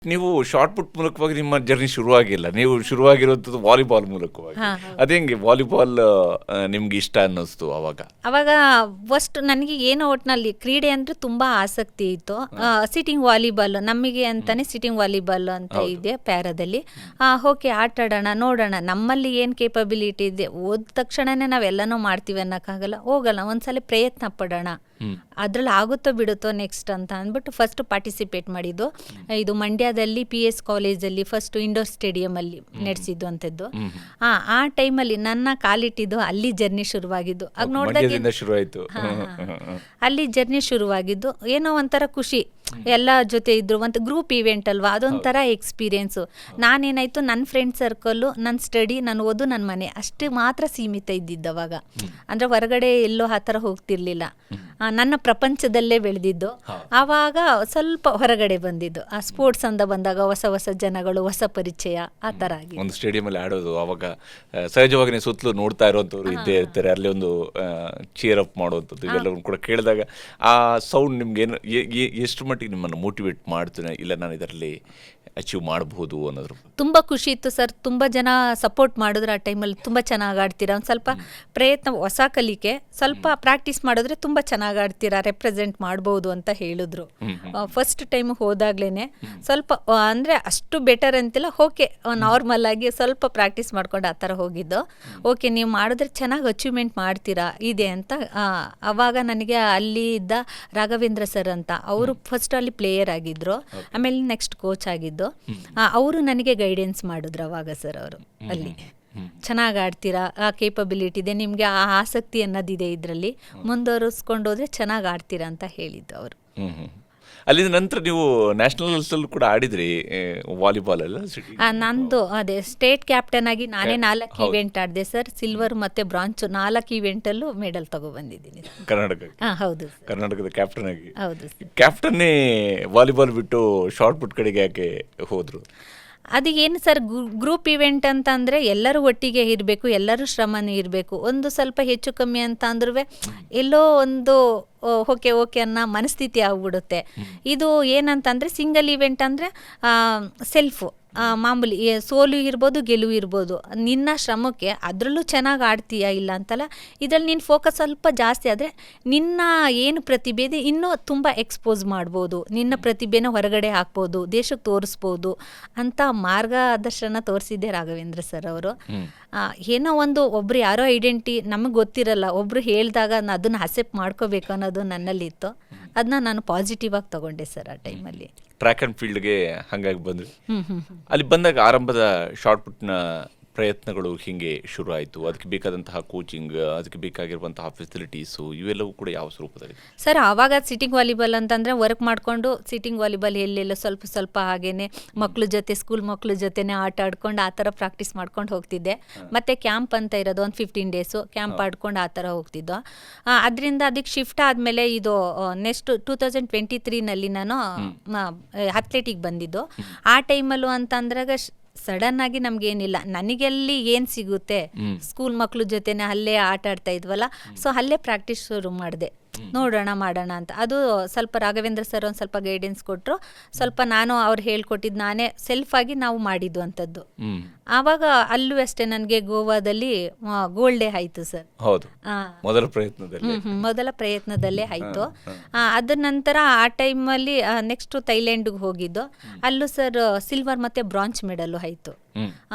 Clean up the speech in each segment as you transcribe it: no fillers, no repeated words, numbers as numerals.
ನೀವು shot put ಮೂಲಕವಾಗಿ ನಿಮ್ಮ ಜರ್ನಿ ಶುರುವಾಗಿಲ್ಲ, ನೀವು ಶುರುವಾಗಿರುವಂಥದ್ದು ವಾಲಿಬಾಲ್ ಮೂಲಕವಾಗಿ. ಅದೇಂಗೆ ವಾಲಿಬಾಲ್ ನಿಮ್ಗೆ ಇಷ್ಟ ಅನ್ನಿಸ್ತು ಅವಾಗ ಫಸ್ಟ್ ನನಗೆ ಏನೋ ಒಟ್ಟಿನಲ್ಲಿ ಕ್ರೀಡೆ ಅಂದರೆ ತುಂಬ ಆಸಕ್ತಿ ಇತ್ತು. ಸಿಟ್ಟಿಂಗ್ ವಾಲಿಬಾಲ್ ನಮಗೆ ಅಂತಾನೆ ಸಿಟ್ಟಿಂಗ್ ವಾಲಿಬಾಲ್ ಅಂತ ಇದೆ ಪ್ಯಾರಾದಲ್ಲಿ. ಓಕೆ ಆಟಾಡೋಣ, ನೋಡೋಣ ನಮ್ಮಲ್ಲಿ ಏನು ಕೇಪಬಿಲಿಟಿ ಇದೆ, ಓದ ತಕ್ಷಣನೇ ನಾವೆಲ್ಲನೂ ಮಾಡ್ತೀವಿ ಅನ್ನೋಕ್ಕಾಗಲ್ಲ, ಹೋಗಲ್ಲ ಒಂದ್ಸಲ ಪ್ರಯತ್ನ ಪಡೋಣ, ಅದ್ರಲ್ಲಿ ಆಗುತ್ತೋ ಬಿಡುತ್ತೋ ನೆಕ್ಸ್ಟ್ ಅಂತ ಅಂದ್ಬಿಟ್ಟು ಫಸ್ಟ್ ಪಾರ್ಟಿಸಿಪೇಟ್ ಮಾಡಿದ್ದು. ಇದು ಮಂಡ್ಯದಲ್ಲಿ PS ಕಾಲೇಜಲ್ಲಿ ಫಸ್ಟ್ ಇಂಡೋರ್ ಸ್ಟೇಡಿಯಮಲ್ಲಿ ನಡೆಸಿದ್ದು ಅಂಥದ್ದು. ಆ ಟೈಮಲ್ಲಿ ನನ್ನ ಕಾಲಿಟ್ಟಿದ್ದು ಅಲ್ಲಿ ಜರ್ನಿ ಶುರುವಾಗಿದ್ದು. ಆಗ ನೋಡಿದಾಗ ಅಲ್ಲಿ ಜರ್ನಿ ಶುರುವಾಗಿದ್ದು ಏನೋ ಒಂಥರ ಖುಷಿ, ಎಲ್ಲ ಜೊತೆ ಇದ್ರು, ಒಂದು ಗ್ರೂಪ್ ಇವೆಂಟ್ ಅಲ್ವಾ, ಅದೊಂಥರ ಎಕ್ಸ್ಪೀರಿಯೆನ್ಸು. ನಾನೇನಾಯಿತು ನನ್ನ ಫ್ರೆಂಡ್ ಸರ್ಕಲ್ಲು, ನನ್ನ ಸ್ಟಡಿ, ನಾನು ಓದು, ನನ್ನ ಮನೆ ಅಷ್ಟೇ ಮಾತ್ರ ಸೀಮಿತ ಇದ್ದಿದ್ದವಾಗ. ಅಂದರೆ ಹೊರಗಡೆ ಎಲ್ಲೋ ಆ ಥರ ಹೋಗ್ತಿರ್ಲಿಲ್ಲ, ನನ್ನ ಪ್ರಪಂಚದಲ್ಲೇ ಬೆಳೆದಿದ್ದು. ಆವಾಗ ಸ್ವಲ್ಪ ಹೊರಗಡೆ ಬಂದಿದ್ದು, ಆ ಸ್ಪೋರ್ಟ್ಸ್ ಅಂತ ಬಂದಾಗ ಹೊಸ ಹೊಸ ಜನಗಳು, ಹೊಸ ಪರಿಚಯ, ಆ ಥರ ಆಗಿ ಒಂದು ಸ್ಟೇಡಿಯಮಲ್ಲಿ ಆಡೋದು. ಅವಾಗ ಸಹಜವಾಗಿ ನೀವು ಸುತ್ತಲೂ ನೋಡ್ತಾ ಇರೋವಂಥವ್ರು ಇದ್ದೇ ಇರ್ತಾರೆ, ಅಲ್ಲಿ ಒಂದು ಚೇರ್ ಅಪ್ ಮಾಡುವಂಥದ್ದು ಇವೆಲ್ಲವನ್ನು ಕೂಡ ಕೇಳಿದಾಗ ಆ ಸೌಂಡ್ ನಿಮ್ಗೆ ಏನು ಎಷ್ಟು ಮಟ್ಟಿಗೆ ನಿಮ್ಮನ್ನು ಮೋಟಿವೇಟ್ ಮಾಡ್ತೇನೆ, ಇಲ್ಲ ನಾನು ಇದರಲ್ಲಿ ಅಚೀವ್ ಮಾಡಬಹುದು ಅನ್ನೋದ್ರ ತುಂಬ ಖುಷಿ ಇತ್ತು ಸರ್. ತುಂಬ ಜನ ಸಪೋರ್ಟ್ ಮಾಡಿದ್ರು. ಆ ಟೈಮಲ್ಲಿ ತುಂಬ ಚೆನ್ನಾಗಿ ಆಡ್ತೀರಾ, ಒಂದು ಸ್ವಲ್ಪ ಪ್ರಯತ್ನ, ಹೊಸ ಕಲಿಕೆ, ಸ್ವಲ್ಪ ಪ್ರಾಕ್ಟೀಸ್ ಮಾಡಿದ್ರೆ ತುಂಬ ಚೆನ್ನಾಗಿ ಆಡ್ತೀರಾ, ರೆಪ್ರೆಸೆಂಟ್ ಮಾಡ್ಬೋದು ಅಂತ ಹೇಳಿದ್ರು. ಫಸ್ಟ್ ಟೈಮ್ ಹೋದಾಗ್ಲೇ ಸ್ವಲ್ಪ ಅಂದರೆ ಅಷ್ಟು ಬೆಟರ್ ಅಂತಿಲ್ಲ, ಓಕೆ ನಾರ್ಮಲ್ ಆಗಿ ಸ್ವಲ್ಪ ಪ್ರಾಕ್ಟೀಸ್ ಮಾಡ್ಕೊಂಡು ಆ ಥರ ಹೋಗಿದ್ದು. ಓಕೆ ನೀವು ಮಾಡಿದ್ರೆ ಚೆನ್ನಾಗಿ ಅಚೀವ್ಮೆಂಟ್ ಮಾಡ್ತೀರಾ ಇದೆ ಅಂತ. ಆವಾಗ ನನಗೆ ಅಲ್ಲಿ ಇದ್ದ ರಾಘವೇಂದ್ರ ಸರ್ ಅಂತ, ಅವರು ಫಸ್ಟ್ ಅಲ್ಲಿ ಪ್ಲೇಯರ್ ಆಗಿದ್ರು, ಆಮೇಲೆ ನೆಕ್ಸ್ಟ್ ಕೋಚ್ ಆಗಿದ್ದು. ಅವರು ನನಗೆ ಗೈಡೆನ್ಸ್ ಮಾಡಿದ್ರು ಅವಾಗ ಸರ್. ಅವರು ಅಲ್ಲಿ ಚೆನ್ನಾಗಿ ಆಡ್ತೀರಾ, ಆ ಕೇಪಬಿಲಿಟಿ ಇದೆ ನಿಮಗೆ, ಆ ಆಸಕ್ತಿ ಅನ್ನೋದಿದೆ, ಇದರಲ್ಲಿ ಮುಂದುವರಿಸ್ಕೊಂಡು ಹೋದ್ರೆ ಚೆನ್ನಾಗಿ ಆಡ್ತೀರಾ ಅಂತ ಹೇಳಿದ್ದು ಅವರು. ಅಲ್ಲಿಂದ ನಂತರ ನೀವು ನ್ಯಾಷನಲ್ಸಲ್ಲೂ ಕೂಡ ಆಡಿದ್ರಿ ವಾಲಿಬಾಲ್ ಎಲ್ಲ? ನಂದು ಅದೇ ಸ್ಟೇಟ್ ಕ್ಯಾಪ್ಟನ್ ಆಗಿ ನಾನೇ 4 ಇವೆಂಟ್ ಆಡಿದೆ ಸರ್. ಸಿಲ್ವರ್ ಮತ್ತೆ ಬ್ರಾಂಚ್ 4 ಇವೆಂಟಲ್ಲೂ ಮೆಡಲ್ ತಗೊಬಂದಿದ್ದೀನಿ ಹೌದು, ಕರ್ನಾಟಕದ ಕ್ಯಾಪ್ಟನ್ ಆಗಿ. ಹೌದು, ಕ್ಯಾಪ್ಟನ್ನೇ ವಾಲಿಬಾಲ್ ಬಿಟ್ಟು ಶಾರ್ಟ್ ಪುಟ್ ಕಡೆಗೆ ಯಾಕೆ ಹೋದ್ರು? ಅದು ಏನು ಸರ್, ಗ್ರೂಪ್ ಇವೆಂಟ್ ಅಂತ ಅಂದರೆ ಎಲ್ಲರೂ ಒಟ್ಟಿಗೆ ಇರಬೇಕು, ಎಲ್ಲರೂ ಶ್ರಮನೇ ಇರಬೇಕು. ಒಂದು ಸ್ವಲ್ಪ ಹೆಚ್ಚು ಕಮ್ಮಿ ಅಂತ ಅಂದ್ರೂ ಎಲ್ಲೋ ಒಂದು ಓಕೆ ಅನ್ನೋ ಮನಸ್ಥಿತಿ ಆಗ್ಬಿಡುತ್ತೆ. ಇದು ಏನಂತಂದರೆ ಸಿಂಗಲ್ ಇವೆಂಟ್ ಅಂದರೆ ಸೆಲ್ಫು, ಮಾಮೂಲಿ ಸೋಲು ಇರ್ಬೋದು, ಗೆಲುವು ಇರ್ಬೋದು, ನಿನ್ನ ಶ್ರಮಕ್ಕೆ ಅದರಲ್ಲೂ ಚೆನ್ನಾಗಿ ಆಡ್ತೀಯಾ ಇಲ್ಲ ಅಂತಲ್ಲ. ಇದರಲ್ಲಿ ನಿನ್ನ ಫೋಕಸ್ ಸ್ವಲ್ಪ ಜಾಸ್ತಿ ಆದರೆ ನಿನ್ನ ಏನು ಪ್ರತಿಭೆ ಇದೆ ಇನ್ನೂ ತುಂಬ ಎಕ್ಸ್ಪೋಸ್ ಮಾಡ್ಬೋದು, ನಿನ್ನ ಪ್ರತಿಭೆನ ಹೊರಗಡೆ ಹಾಕ್ಬೋದು, ದೇಶಕ್ಕೆ ತೋರಿಸ್ಬೋದು ಅಂತ ಮಾರ್ಗದರ್ಶನ ತೋರಿಸಿದ್ದೆ ರಾಘವೇಂದ್ರ ಸರ್ ಅವರು. ಏನೋ ಒಂದು ಒಬ್ರು ಯಾರೋ ಐಡೆಂಟಿ ನಮಗೆ ಗೊತ್ತಿರಲ್ಲ, ಒಬ್ರು ಹೇಳಿದಾಗ ಅದನ್ನು ಅಕ್ಸೆಪ್ಟ್ ಮಾಡ್ಕೋಬೇಕು ಅನ್ನೋದು ನನ್ನಲ್ಲಿತ್ತು. ಅದನ್ನ ನಾನು ಪಾಸಿಟಿವ್ ಆಗಿ ತಗೊಂಡೆ ಸರ್ ಆ ಟೈಮಲ್ಲಿ. ಟ್ರ್ಯಾಕ್ ಆ್ಯಂಡ್ ಫೀಲ್ಡ್ಗೆ ಹಾಗಾಗಿ ಬಂದ್ವಿ. ಅಲ್ಲಿ ಬಂದಾಗ ಆರಂಭದ ಶಾರ್ಟ್ ಪುಟ್ನ ಪ್ರಯತ್ನಗಳು ಹೀಗೆ ಶುರು ಆಯಿತು. ಅದಕ್ಕೆ ಬೇಕಾದಂತಹ ಕೋಚಿಂಗ್, ಅದಕ್ಕೆ ಬೇಕಾಗಿರುವಂತಹ ಫೆಸಿಲಿಟೀಸು ಇವೆಲ್ಲವೂ ಕೂಡ ಯಾವ ಸ್ವರೂಪದಲ್ಲಿ ಸರ್? ಆವಾಗ ಸಿಟ್ಟಿಂಗ್ ವಾಲಿಬಾಲ್ ಅಂತಂದರೆ ವರ್ಕ್ ಮಾಡಿಕೊಂಡು ಸಿಟ್ಟಿಂಗ್ ವಾಲಿಬಾಲ್ ಎಲ್ಲೆಲ್ಲ ಸ್ವಲ್ಪ ಹಾಗೇನೆ ಮಕ್ಳ ಜೊತೆ, ಸ್ಕೂಲ್ ಮಕ್ಳ ಜೊತೆನೇ ಆಟ ಆಡ್ಕೊಂಡು ಆ ಥರ ಪ್ರಾಕ್ಟೀಸ್ ಮಾಡ್ಕೊಂಡು ಹೋಗ್ತಿದ್ದೆ. ಮತ್ತು ಕ್ಯಾಂಪ್ ಅಂತ ಇರೋದು ಒಂದು 15 ಡೇಸು ಕ್ಯಾಂಪ್ ಆಡ್ಕೊಂಡು ಆ ಥರ ಹೋಗ್ತಿದ್ದೋ. ಅದರಿಂದ ಅದಕ್ಕೆ ಶಿಫ್ಟ್ ಆದಮೇಲೆ ಇದು ನೆಕ್ಸ್ಟ್ 2023ನಲ್ಲಿ ನಾನು ಅಥ್ಲೆಟಿಕ್ ಬಂದಿದ್ದು. ಆ ಟೈಮಲ್ಲೂ ಅಂತಂದ್ರಾಗ ಸಡನ್ ಆಗಿ ನಮ್ಗೇನಿಲ್ಲ, ನನಗೆಲ್ಲಿ ಏನು ಸಿಗುತ್ತೆ, ಸ್ಕೂಲ್ ಮಕ್ಳ ಜೊತೆನೆ ಅಲ್ಲೇ ಆಟ ಆಡ್ತಾ ಇದ್ವಲ್ಲ, ಸೊ ಅಲ್ಲೇ ಪ್ರಾಕ್ಟೀಸ್ ಶುರು ಮಾಡಿದೆ, ನೋಡೋಣ ಮಾಡೋಣ ಅಂತ. ಅದು ಸ್ವಲ್ಪ ರಾಘವೇಂದ್ರ ಸರ್ ಒಂದು ಸ್ವಲ್ಪ ಗೈಡೆನ್ಸ್ ಕೊಟ್ಟರು, ಸ್ವಲ್ಪ ನಾನು ಅವ್ರು ಹೇಳ್ಕೊಟ್ಟಿದ್ದು ನಾನೇ ಸೆಲ್ಫಾಗಿ ನಾವು ಮಾಡಿದ್ದು ಅಂಥದ್ದು. ಆವಾಗ ಅಲ್ಲೂ ಅಷ್ಟೇ ನನಗೆ ಗೋವಾದಲ್ಲಿ ಗೋಲ್ಡ್ ಡೇ ಆಯಿತು ಸರ್. ಹೌದು, ಮೊದಲ ಪ್ರಯತ್ನದಲ್ಲೇ ಆಯಿತು. ಅದ ನಂತರ ಆ ಟೈಮಲ್ಲಿ ನೆಕ್ಸ್ಟ್ ಥೈಲ್ಯಾಂಡ್ಗೆ ಹೋಗಿದ್ದು, ಅಲ್ಲೂ ಸರ್ ಸಿಲ್ವರ್ ಮತ್ತು ಬ್ರಾಂಚ್ ಮೆಡಲ್ಲು ಆಯಿತು.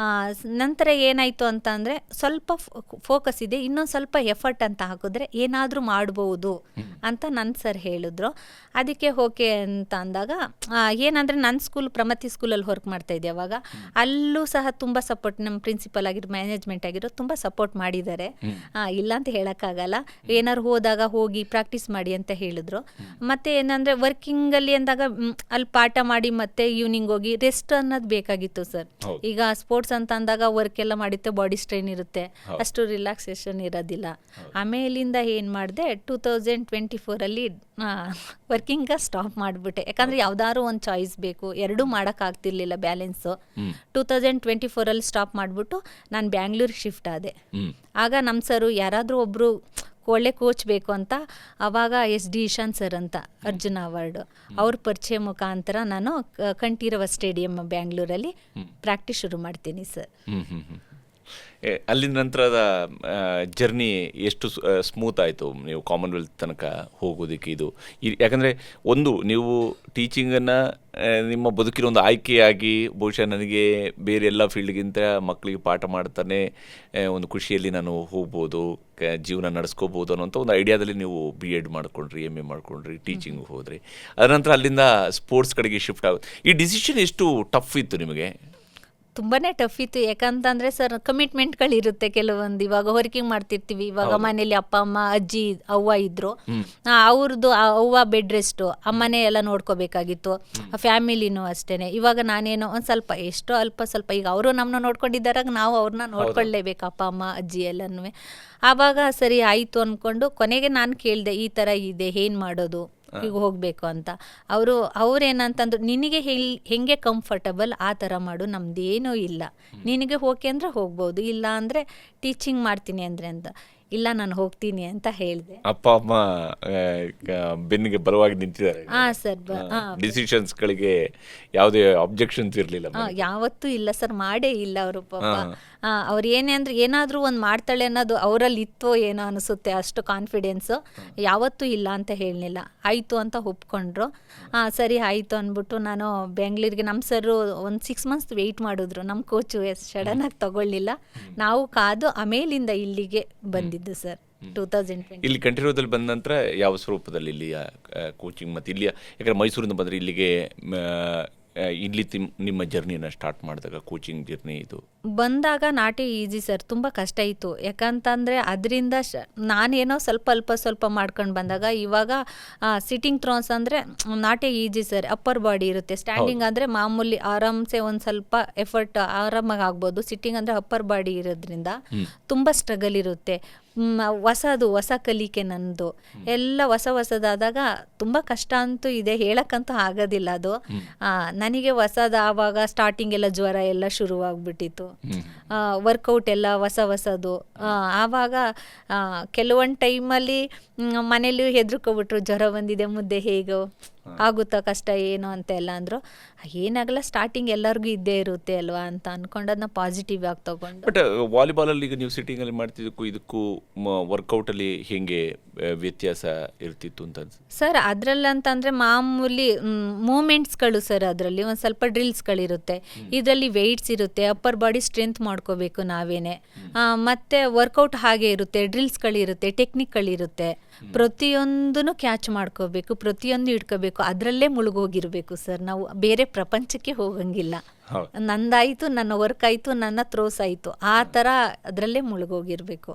ನಂತರ ಏನಾಯಿತು ಅಂತ ಅಂದರೆ ಸ್ವಲ್ಪ ಫೋಕಸ್ ಇದೆ, ಇನ್ನೊಂದು ಸ್ವಲ್ಪ ಎಫರ್ಟ್ ಅಂತ ಹಾಕಿದ್ರೆ ಏನಾದರೂ ಮಾಡ್ಬೋದು ಅಂತ ನನ್ನ ಸರ್ ಹೇಳಿದ್ರು. ಅದಕ್ಕೆ ಓಕೆ ಅಂತ ಅಂದಾಗ ಏನಂದರೆ ನನ್ನ ಸ್ಕೂಲ್ ಪ್ರಮತಿ ಸ್ಕೂಲಲ್ಲಿ ವರ್ಕ್ ಮಾಡ್ತಾಯಿದ್ದೆ ಅವಾಗ. ಅಲ್ಲೂ ಸಹ ತುಂಬ ಸಪೋರ್ಟ್, ನಮ್ಮ ಪ್ರಿನ್ಸಿಪಲ್ ಆಗಿರೋ, ಮ್ಯಾನೇಜ್ಮೆಂಟ್ ಆಗಿರೋ ತುಂಬ ಸಪೋರ್ಟ್ ಮಾಡಿದ್ದಾರೆ, ಇಲ್ಲ ಅಂತ ಹೇಳೋಕ್ಕಾಗಲ್ಲ. ಏನಾದ್ರು ಹೋದಾಗ ಹೋಗಿ ಪ್ರಾಕ್ಟೀಸ್ ಮಾಡಿ ಅಂತ ಹೇಳಿದ್ರು. ಮತ್ತು ಏನಂದರೆ ವರ್ಕಿಂಗಲ್ಲಿ ಅಂದಾಗ ಅಲ್ಲಿ ಪಾಠ ಮಾಡಿ ಮತ್ತೆ ಈವ್ನಿಂಗ್ ಹೋಗಿ ರೆಸ್ಟ್ ಅನ್ನೋದು ಬೇಕಾಗಿತ್ತು ಸರ್. ಈಗ ಸ್ಪೋರ್ಟ್ಸ್ ಅಂತ ಅಂದಾಗ ವರ್ಕ್ ಎಲ್ಲ ಮಾಡಿತ್ತೆ, ಬಾಡಿ ಸ್ಟ್ರೈನ್ ಇರುತ್ತೆ, ಅಷ್ಟು ರಿಲ್ಯಾಕ್ಸೇಷನ್ ಇರೋದಿಲ್ಲ. ಆಮೇಲಿಂದ ಏನು ಮಾಡಿದೆ, 2024ಅಲ್ಲಿ ವರ್ಕಿಂಗ ಸ್ಟಾಪ್ ಮಾಡಿಬಿಟ್ಟೆ. ಯಾಕಂದರೆ ಯಾವ್ದಾದ್ರು ಒಂದು ಚಾಯ್ಸ್ ಬೇಕು, ಎರಡೂ ಮಾಡೋಕ್ಕಾಗ್ತಿರ್ಲಿಲ್ಲ ಬ್ಯಾಲೆನ್ಸು. 2024ಅಲ್ಲಿ ಸ್ಟಾಪ್ ಮಾಡಿಬಿಟ್ಟು ನಾನು ಬ್ಯಾಂಗ್ಳೂರಿಗೆ ಶಿಫ್ಟ್ ಆದೆ. ಆಗ ನಮ್ಮ ಸರು ಯಾರಾದರೂ ಒಬ್ಬರು ಒಳ್ಳೆ ಕೋಚ್ ಬೇಕು ಅಂತ ಆವಾಗ SD ಇಶಾನ್ ಸರ್ ಅಂತ ಅರ್ಜುನ ಅವಾರ್ಡು ಅವ್ರ ಪರಿಚಯ ಮುಖಾಂತರ ನಾನು ಕಂಠೀರವ ಸ್ಟೇಡಿಯಂ ಬ್ಯಾಂಗ್ಳೂರಲ್ಲಿ ಪ್ರಾಕ್ಟೀಸ್ ಶುರು ಮಾಡ್ತೀನಿ ಸರ್. ಅಲ್ಲಿನ ನಂತರದ ಜರ್ನಿ ಎಷ್ಟು ಸ್ಮೂತ್ ಆಯಿತು ನೀವು ಕಾಮನ್ವೆಲ್ತ್ ತನಕ ಹೋಗೋದಕ್ಕೆ? ಯಾಕಂದರೆ ಒಂದು ನೀವು ಟೀಚಿಂಗನ್ನು ನಿಮ್ಮ ಬದುಕಿನ ಒಂದು ಆಯ್ಕೆಯಾಗಿ ಬಹುಶಃ ನನಗೆ ಬೇರೆ ಎಲ್ಲ ಫೀಲ್ಡ್ಗಿಂತ ಮಕ್ಕಳಿಗೆ ಪಾಠ ಮಾಡ್ತಾನೆ ಒಂದು ಖುಷಿಯಲ್ಲಿ ನಾನು ಹೋಗ್ಬೋದು, ಜೀವನ ನಡೆಸ್ಕೋಬೋದು ಅನ್ನೋಂಥ ಒಂದು ಐಡಿಯಾದಲ್ಲಿ ನೀವು BEd ಮಾಡ್ಕೊಂಡ್ರಿ, MA ಮಾಡ್ಕೊಂಡ್ರಿ, ಟೀಚಿಂಗ್ ಹೋದ್ರಿ. ಅದರ ನಂತರ ಅಲ್ಲಿಂದ ಸ್ಪೋರ್ಟ್ಸ್ ಕಡೆಗೆ ಶಿಫ್ಟ್ ಆಗೋದು. ಈ ಡಿಸಿಷನ್ ಎಷ್ಟು ಟಫ್ ಇತ್ತು ನಿಮಗೆ? ತುಂಬಾ ಟಫ್ ಇತ್ತು. ಯಾಕಂತಂದರೆ ಸರ್ ಕಮಿಟ್ಮೆಂಟ್ಗಳಿರುತ್ತೆ ಕೆಲವೊಂದು. ಇವಾಗ ವರ್ಕಿಂಗ್ ಮಾಡ್ತಿರ್ತೀವಿ, ಇವಾಗ ಮನೇಲಿ ಅಪ್ಪ ಅಮ್ಮ ಅಜ್ಜಿ ಅವ್ವ ಇದ್ದರು, ಅವ್ರದ್ದು ಅವ್ವ ಬೆಡ್ ರೆಸ್ಟು, ಅಮ್ಮನೇ ಎಲ್ಲ ನೋಡ್ಕೋಬೇಕಾಗಿತ್ತು, ಫ್ಯಾಮಿಲಿನೂ ಅಷ್ಟೇ. ಇವಾಗ ನಾನೇನೋ ಒಂದು ಸ್ವಲ್ಪ ಎಷ್ಟೋ ಅಲ್ಪ ಸ್ವಲ್ಪ ಈಗ ಅವರು ನಮ್ಮನ್ನ ನೋಡ್ಕೊಂಡಿದ್ದಾರಾಗ ನಾವು ಅವ್ರನ್ನ ನೋಡ್ಕೊಳ್ಳೇಬೇಕು, ಅಪ್ಪ ಅಮ್ಮ ಅಜ್ಜಿ ಎಲ್ಲನೂ. ಆವಾಗ ಸರಿ ಆಯಿತು ಅಂದ್ಕೊಂಡು ಕೊನೆಗೆ ನಾನು ಕೇಳಿದೆ, ಈ ಥರ ಇದೆ ಏನು ಮಾಡೋದು, ಈಗ ಹೋಗಬೇಕು ಅಂತ. ಅವ್ರೇನಂತಂದ್ರು, ನಿನಗೆ ಹೆಂಗೆ ಕಂಫರ್ಟಬಲ್ ಆ ಥರ ಮಾಡು, ನಮ್ದೇನೂ ಇಲ್ಲ, ನಿನಗೆ ಓಕೆ ಅಂದರೆ ಹೋಗ್ಬೋದು, ಇಲ್ಲ ಅಂದರೆ ಟೀಚಿಂಗ್ ಮಾಡ್ತೀನಿ ಅಂದರೆ ಅಂತ. ಇಲ್ಲ ನಾನು ಹೋಗ್ತೀನಿ ಅಂತ ಹೇಳಿದೆ. ಅಪ್ಪ ಅಮ್ಮ ಬೆನ್ನಿಗೆ ಬಲವಾಗಿ ನಿಂತಿದ್ದಾರೆ. ಹಾಂ ಸರ್. ಡಿಸಿಷನ್ಸ್ಗಳಿಗೆ ಯಾವುದೇ ಅಬ್ಜೆಕ್ಷನ್ಸ್ ಇರಲಿಲ್ಲ? ಯಾವತ್ತೂ ಇಲ್ಲ ಸರ್, ಮಾಡೇ ಇಲ್ಲ ಅವರು ಪಾಪ. ಅವ್ರು ಏನೇ ಅಂದರೆ ಏನಾದರೂ ಒಂದು ಮಾಡ್ತಾಳೆ ಅನ್ನೋದು ಅವರಲ್ಲಿ ಇತ್ತೋ ಏನೋ ಅನಿಸುತ್ತೆ, ಅಷ್ಟು ಕಾನ್ಫಿಡೆನ್ಸು. ಯಾವತ್ತೂ ಇಲ್ಲ ಅಂತ ಹೇಳಲಿಲ್ಲ, ಆಯಿತು ಅಂತ ಒಪ್ಕೊಂಡ್ರು. ಸರಿ ಆಯಿತು ಅಂದ್ಬಿಟ್ಟು ನಾನು ಬೆಂಗಳೂರಿಗೆ, ನಮ್ಮ ಸರು ಒಂದು 6 ಮಂತ್ಸ್ ವೆಯ್ಟ್ ಮಾಡಿದ್ರು, ನಮ್ಮ ಕೋಚು ಸಡನ್ನಾಗಿ ತಗೊಳ್ಳಿಲ್ಲ. ನಾವು ಕಾದು ಆಮೇಲಿಂದ ಇಲ್ಲಿಗೆ ಬಂದಿದ್ದು ಸರ್ 2020. ಇಲ್ಲಿ ಕಂಠೀರವದಲ್ಲಿ ಬಂದ ನಂತರ ಯಾವ ಸ್ವರೂಪದಲ್ಲಿ ಇಲ್ಲಿಯ ಕೋಚಿಂಗ್ ಮತ್ತು ಇಲ್ಲಿಯ, ಯಾಕಂದರೆ ಮೈಸೂರಿಂದ ಬಂದರೆ ಇಲ್ಲಿಗೆ ಇಲ್ಲಿ ನಿಮ್ಮ ಜರ್ನಿನ ಸ್ಟಾರ್ಟ್ ಮಾಡಿದಾಗ ಕೋಚಿಂಗ್ ಜರ್ನಿ ಇದು ಬಂದಾಗ ನಾಟೇ ಈಸಿ ಸರ್, ತುಂಬ ಕಷ್ಟ ಇತ್ತು. ಯಾಕಂತಂದರೆ ಅದರಿಂದ ನಾನೇನೋ ಸ್ವಲ್ಪ ಮಾಡ್ಕೊಂಡು ಬಂದಾಗ, ಇವಾಗ ಸಿಟ್ಟಿಂಗ್ ಥ್ರೋನ್ಸ್ ಅಂದರೆ ನಾಟೇ ಈಸಿ ಸರ್. ಅಪ್ಪರ್ ಬಾಡಿ ಇರುತ್ತೆ, ಸ್ಟ್ಯಾಂಡಿಂಗ್ ಅಂದರೆ ಮಾಮೂಲಿ ಆರಾಮ್ಸೆ ಒಂದು ಸ್ವಲ್ಪ ಎಫರ್ಟ್ ಆರಾಮಾಗಿ ಆಗ್ಬೋದು. ಸಿಟ್ಟಿಂಗ್ ಅಂದರೆ ಅಪ್ಪರ್ ಬಾಡಿ ಇರೋದ್ರಿಂದ ತುಂಬ ಸ್ಟ್ರಗಲ್ ಇರುತ್ತೆ. ಹೊಸ ಕಲಿಕೆ ನನ್ನದು ಎಲ್ಲ ಹೊಸದಾದಾಗ ತುಂಬ ಕಷ್ಟ ಅಂತೂ ಇದೆ, ಹೇಳಕ್ಕಂತೂ ಆಗೋದಿಲ್ಲ ಅದು. ನನಗೆ ಆವಾಗ ಸ್ಟಾರ್ಟಿಂಗ್ ಎಲ್ಲ ಜ್ವರ ಎಲ್ಲ ಶುರುವಾಗ್ಬಿಟ್ಟಿತ್ತು, ವರ್ಕೌಟ್ ಎಲ್ಲ ಹೊಸದು. ಆವಾಗ ಕೆಲವೊಂದು ಟೈಮಲ್ಲಿ ಮನೇಲಿ ಹೆದರ್ಕೊಬಿಟ್ರು, ಜ್ವರ ಬಂದಿದೆ ಮುದ್ದೆ ಹೇಗೋ ಆಗುತ್ತಾ ಕಷ್ಟ ಏನು ಅಂತೆಲ್ಲ ಅಂದರು. ಏನಾಗಲ್ಲ, ಸ್ಟಾರ್ಟಿಂಗ್ ಎಲ್ಲರಿಗೂ ಇದ್ದೇ ಇರುತ್ತೆ ಅಲ್ವಾ ಅಂತ ಅಂದ್ಕೊಂಡು ಅದನ್ನ ಪಾಸಿಟಿವ್ ಆಗಿ ತಗೊಂಡು. ಬಟ್ ವಾಲಿಬಾಲಲ್ಲಿ ಈಗ ನೀವು ಸಿಟ್ಟಿಂಗಲ್ಲಿ ಮಾಡ್ತಿದ್ದಕ್ಕೂ ಇದಕ್ಕೂ ವರ್ಕೌಟಲ್ಲಿ ಹೇಗೆ ವ್ಯತ್ಯಾಸ ಇರ್ತಿತ್ತು ಅಂತ ಸರ್? ಅದರಲ್ಲಿ ಅಂತಂದರೆ ಮಾಮೂಲಿ ಮೂಮೆಂಟ್ಸ್ಗಳು ಸರ್, ಅದರಲ್ಲಿ ಒಂದು ಸ್ವಲ್ಪ ಡ್ರಿಲ್ಸ್ಗಳಿರುತ್ತೆ, ಇದರಲ್ಲಿ ವೆಯ್ಟ್ಸ್ ಇರುತ್ತೆ, ಅಪ್ಪರ್ ಬಾಡಿ ಸ್ಟ್ರೆಂತ್ ಮಾಡ್ಕೋಬೇಕು ನಾವೇನೆ. ಮತ್ತು ವರ್ಕೌಟ್ ಹಾಗೆ ಇರುತ್ತೆ, ಡ್ರಿಲ್ಸ್ಗಳಿರುತ್ತೆ, ಟೆಕ್ನಿಕ್ಗಳಿರುತ್ತೆ, ಪ್ರತಿಯೊಂದೂ ಕ್ಯಾಚ್ ಮಾಡ್ಕೋಬೇಕು, ಪ್ರತಿಯೊಂದು ಇಟ್ಕೋಬೇಕು, ಅದರಲ್ಲೇ ಮುಳುಗೋಗಿರಬೇಕು ಸರ್. ನಾವು ಬೇರೆ ಪ್ರಪಂಚಕ್ಕೆ ಹೋಗಂಗಿಲ್ಲ. ನಂದಾಯಿತು, ನನ್ನ ವರ್ಕ್ ಆಯಿತು, ನನ್ನ ಥ್ರೋಸ್ ಆಯಿತು, ಆ ಥರ ಅದರಲ್ಲೇ ಮುಳುಗೋಗಿರಬೇಕು.